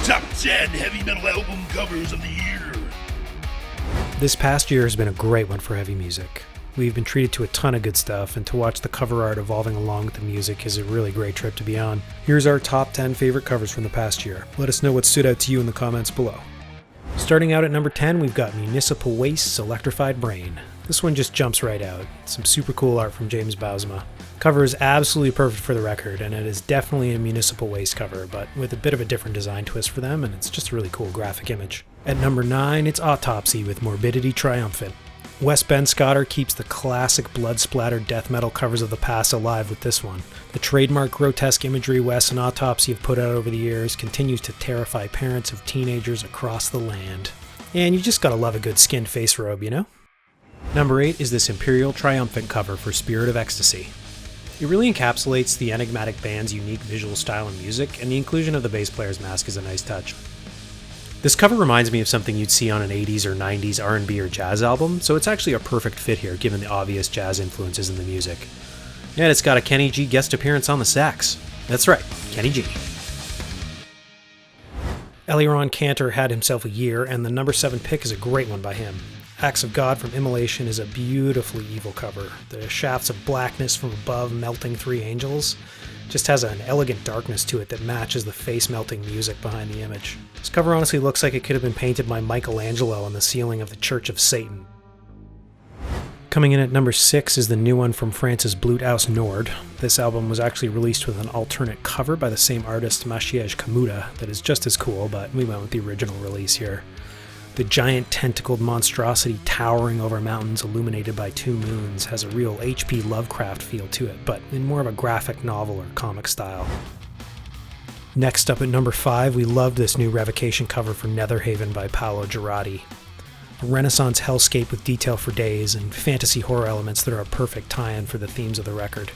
Top 10 heavy metal album covers of the year. This past year has been a great one for heavy music. We've been treated to a ton of good stuff, and to watch the cover art evolving along with the music is a really great trip to be on. Here's our top 10 favorite covers from the past year. Let us know what stood out to you in the comments below. Starting out at number 10, we've got Municipal Waste's Electrified Brain. This one just jumps right out. Some super cool art from James Bousema. Cover is absolutely perfect for the record, and it is definitely a Municipal Waste cover, but with a bit of a different design twist for them, and it's just a really cool graphic image. At number 9, it's Autopsy with Morbidity Triumphant. Wes Benscoter keeps the classic blood-splattered death metal covers of the past alive with this one. The trademark grotesque imagery Wes and Autopsy have put out over the years continues to terrify parents of teenagers across the land. And you just gotta love a good skinned face robe, you know? Number 8 is this Imperial Triumphant cover for Spirit of Ecstasy. It really encapsulates the enigmatic band's unique visual style and music, and the inclusion of the bass player's mask is a nice touch. This cover reminds me of something you'd see on an 80s or 90s R&B or jazz album, so it's actually a perfect fit here given the obvious jazz influences in the music. And it's got a Kenny G guest appearance on the sax. That's right, Kenny G. Eliran Kantor had himself a year, and the number 7 pick is a great one by him. Acts of God from Immolation is a beautifully evil cover. The shafts of blackness from above melting 3 angels just has an elegant darkness to it that matches the face-melting music behind the image. This cover honestly looks like it could have been painted by Michelangelo on the ceiling of the Church of Satan. Coming in at number 6 is the new one from France's Blut aus Nord. This album was actually released with an alternate cover by the same artist Maciej Kamuda that is just as cool, but we went with the original release here. The giant tentacled monstrosity towering over mountains illuminated by 2 moons has a real H.P. Lovecraft feel to it, but in more of a graphic novel or comic style. Next up at number 5, we loved this new Revocation cover for Netherheaven by Paolo Giradi. A Renaissance hellscape with detail for days and fantasy horror elements that are a perfect tie-in for the themes of the record.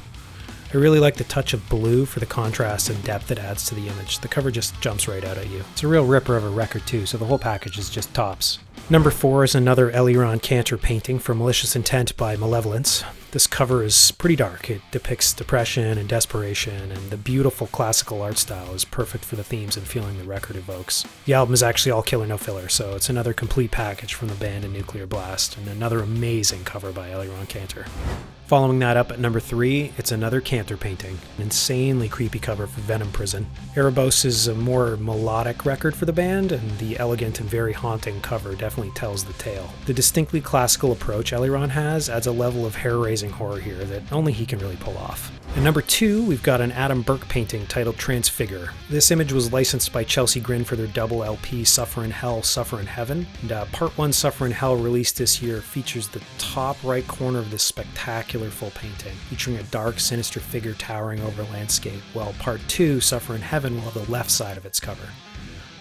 I really like the touch of blue for the contrast and depth it adds to the image. The cover just jumps right out at you. It's a real ripper of a record too, so the whole package is just tops. Number 4 is another Eliran Kantor painting for Malicious Intent by Malevolence. This cover is pretty dark. It depicts depression and desperation, and the beautiful classical art style is perfect for the themes and feeling the record evokes. The album is actually all killer no filler, so it's another complete package from the band in Nuclear Blast, and another amazing cover by Eliran Kantor. Following that up at number 3, it's another Kantor painting, an insanely creepy cover for Venom Prison. Erebos is a more melodic record for the band, and the elegant and very haunting cover definitely tells the tale. The distinctly classical approach Eliran has adds a level of hair-raising horror here that only he can really pull off. At number 2, we've got an Adam Burke painting titled Transfigure. This image was licensed by Chelsea Grin for their double LP Suffer in Hell, Suffer in Heaven. And Part 1 Suffer in Hell, released this year, features the top right corner of this spectacular full painting, featuring a dark, sinister figure towering over landscape, while Part 2 Suffer in Heaven will have the left side of its cover.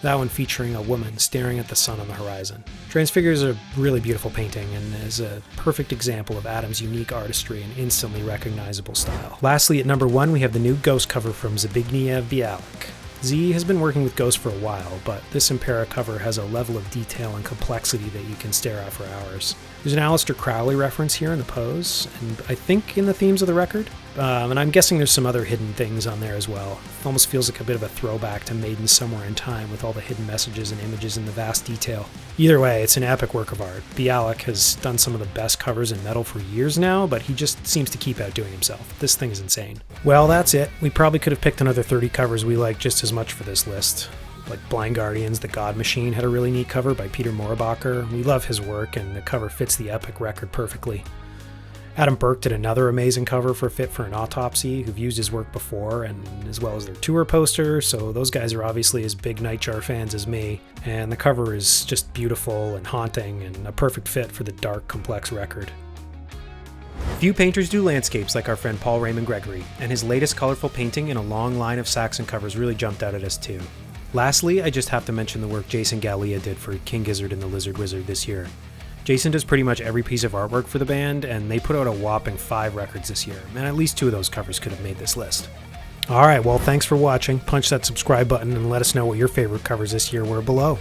That one featuring a woman staring at the sun on the horizon. Transfigure is a really beautiful painting and is a perfect example of Adam's unique artistry and instantly recognizable style. Lastly, at number 1, we have the new Ghost cover from Zbigniew Bialik. Z has been working with Ghost for a while, but this Impera cover has a level of detail and complexity that you can stare at for hours. There's an Aleister Crowley reference here in the pose, and I think in the themes of the record. And I'm guessing there's some other hidden things on there as well. It almost feels like a bit of a throwback to Maiden Somewhere in Time with all the hidden messages and images and the vast detail. Either way, it's an epic work of art. Bialik has done some of the best covers in metal for years now, but he just seems to keep outdoing himself. This thing is insane. Well, that's it. We probably could have picked another 30 covers we like just as much for this list. Like Blind Guardians, The God Machine had a really neat cover by Peter Moorbacher. We love his work, and the cover fits the epic record perfectly. Adam Burke did another amazing cover for Fit for an Autopsy, who've used his work before, and as well as their tour poster, so those guys are obviously as big Nightjar fans as me, and the cover is just beautiful and haunting and a perfect fit for the dark, complex record. Few painters do landscapes like our friend Paul Raymond Gregory, and his latest colorful painting in a long line of Saxon covers really jumped out at us too. Lastly, I just have to mention the work Jason Gallia did for King Gizzard and the Lizard Wizard this year. Jason does pretty much every piece of artwork for the band, and they put out a whopping 5 records this year, and at least 2 of those covers could have made this list. Alright, well thanks for watching. Punch that subscribe button and let us know what your favorite covers this year were below.